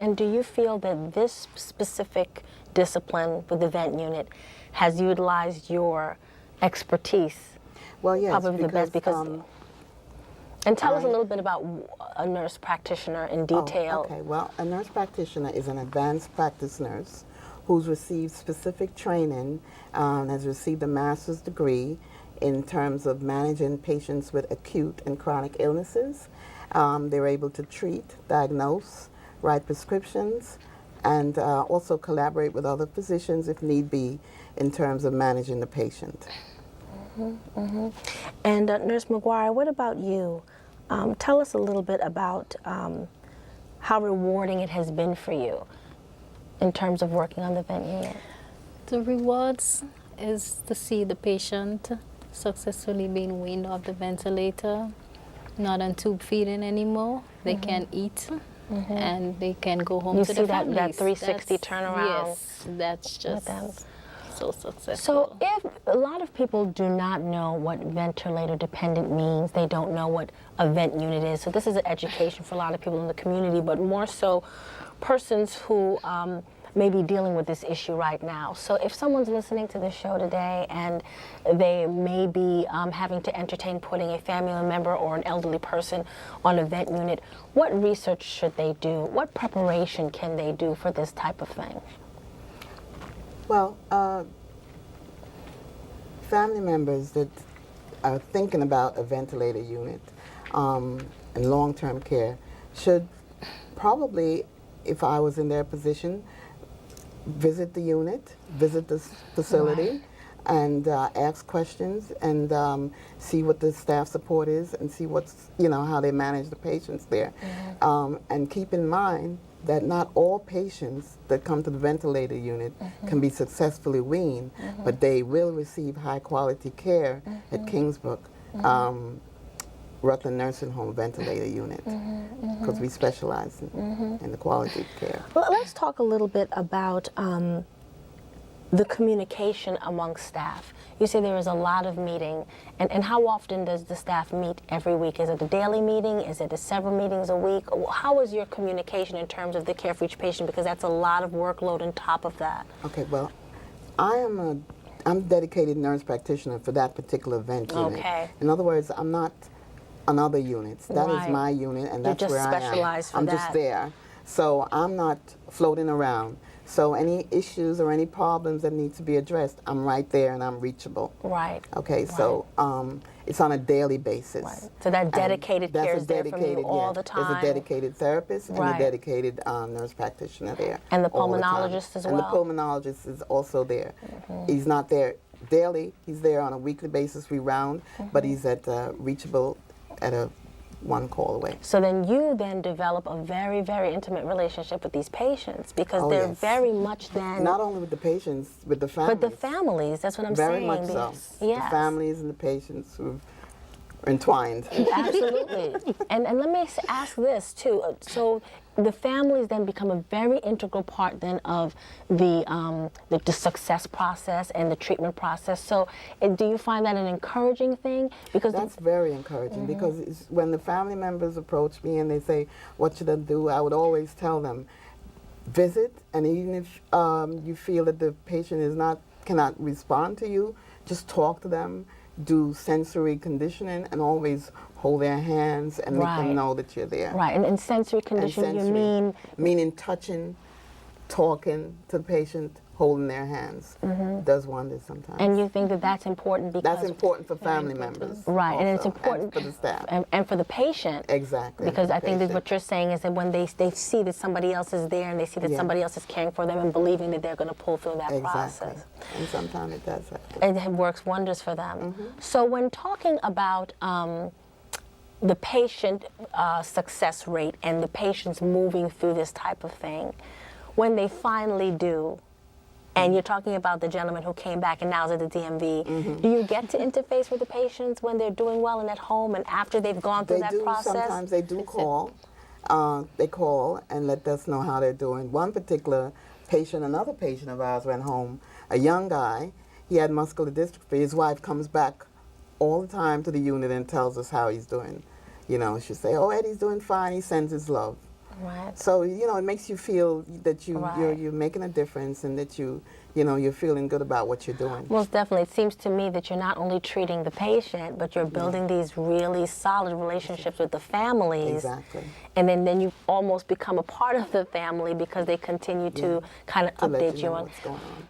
And do you feel that this specific discipline with the vent unit has utilized your expertise? Well, yes, Probably the best because. And tell us a little bit about a nurse practitioner in detail. Oh, okay. Well, a nurse practitioner is an advanced practice nurse who's received specific training, has received a master's degree in terms of managing patients with acute and chronic illnesses. They're able to treat, diagnose, write prescriptions, and also collaborate with other physicians if need be in terms of managing the patient. And Nurse McGuire, what about you? Tell us a little bit about how rewarding it has been for you in terms of working on the vent unit. The rewards is to see the patient successfully being weaned off the ventilator, not on tube feeding anymore. They can eat and they can go home You to see the that families. 360 turnaround. Yes, that's just them. so successful. So if a lot of people do not know what ventilator dependent means, they don't know what a vent unit is. So this is an education for a lot of people in the community, but more so persons who may be dealing with this issue right now. So if someone's listening to this show today and they may be having to entertain putting a family member or an elderly person on a vent unit, what research should they do? What preparation can they do for this type of thing? Well, family members that are thinking about a ventilator unit and long-term care should probably, if I was in their position, visit the unit, visit the facility, and ask questions and see what the staff support is and see what's, how they manage the patients there. And keep in mind that not all patients that come to the ventilator unit can be successfully weaned, but they will receive high quality care at Kingsbrook Rutland Nursing Home Ventilator Unit, because we specialize in the quality of care. Well, let's talk a little bit about the communication among staff. You say there is a lot of meeting, and how often does the staff meet every week? Is it a daily meeting? Is it several meetings a week? How is your communication in terms of the care for each patient? Because that's a lot of workload on top of that. Okay, well, I'm a dedicated nurse practitioner for that particular vent unit. Okay. In other words, I'm not on other units. That is my unit, and that's where I am. You're just specialized for I'm that. just there. So I'm not floating around. So any issues or any problems that need to be addressed, I'm right there and I'm reachable. Right. Okay, so it's on a daily basis. Right. So that dedicated care is there for you all the time. There's a dedicated therapist and a dedicated nurse practitioner there. And the all the time. pulmonologist as well? And the pulmonologist is also there. He's not there daily. He's there on a weekly basis. We round, but he's at reachable at a one call away. So then you then develop a very, very intimate relationship with these patients because they're very much then... Not only with the patients, with the families. But the families, that's what I'm very saying. Very much so. Yes. The families and the patients who are entwined. Absolutely. And let me ask this too. So the families then become a very integral part then of the success process and the treatment process. So do you find that an encouraging thing? Because that's very encouraging because when the family members approach me and they say, what should I do? I would always tell them, visit, and even if you feel that the patient cannot respond to you, just talk to them, do sensory conditioning, and always hold their hands and make them know that you're there. Right, and sensory conditioning, you mean? Meaning touching, talking to the patient, holding their hands. Does wonders sometimes. And you think that that's important because... That's important for family members. Right, also, and it's important... and for the staff. And for the patient. Exactly. Because I think that what you're saying is that when they see that somebody else is there and they see that somebody else is caring for them and believing that they're going to pull through that process. And sometimes it does happen. It works wonders for them. So when talking about the patient success rate and the patients moving through this type of thing, when they finally do, and you're talking about the gentleman who came back and now is at the DMV, do you get to interface with the patients when they're doing well and at home and after they've gone through that process? Sometimes they do call. They call and let us know how they're doing. One particular patient, another patient of ours went home, a young guy, he had muscular dystrophy. His wife comes back all the time to the unit and tells us how he's doing. She'll say, oh, Eddie's doing fine, he sends his love. Right. So it makes you feel that Right. you're making a difference, and that you're feeling good about what you're doing. Most definitely. It seems to me that you're not only treating the patient, but you're building these really solid relationships with the families. Exactly. And then you almost become a part of the family because they continue to kind of To let update you you know on. what's going on.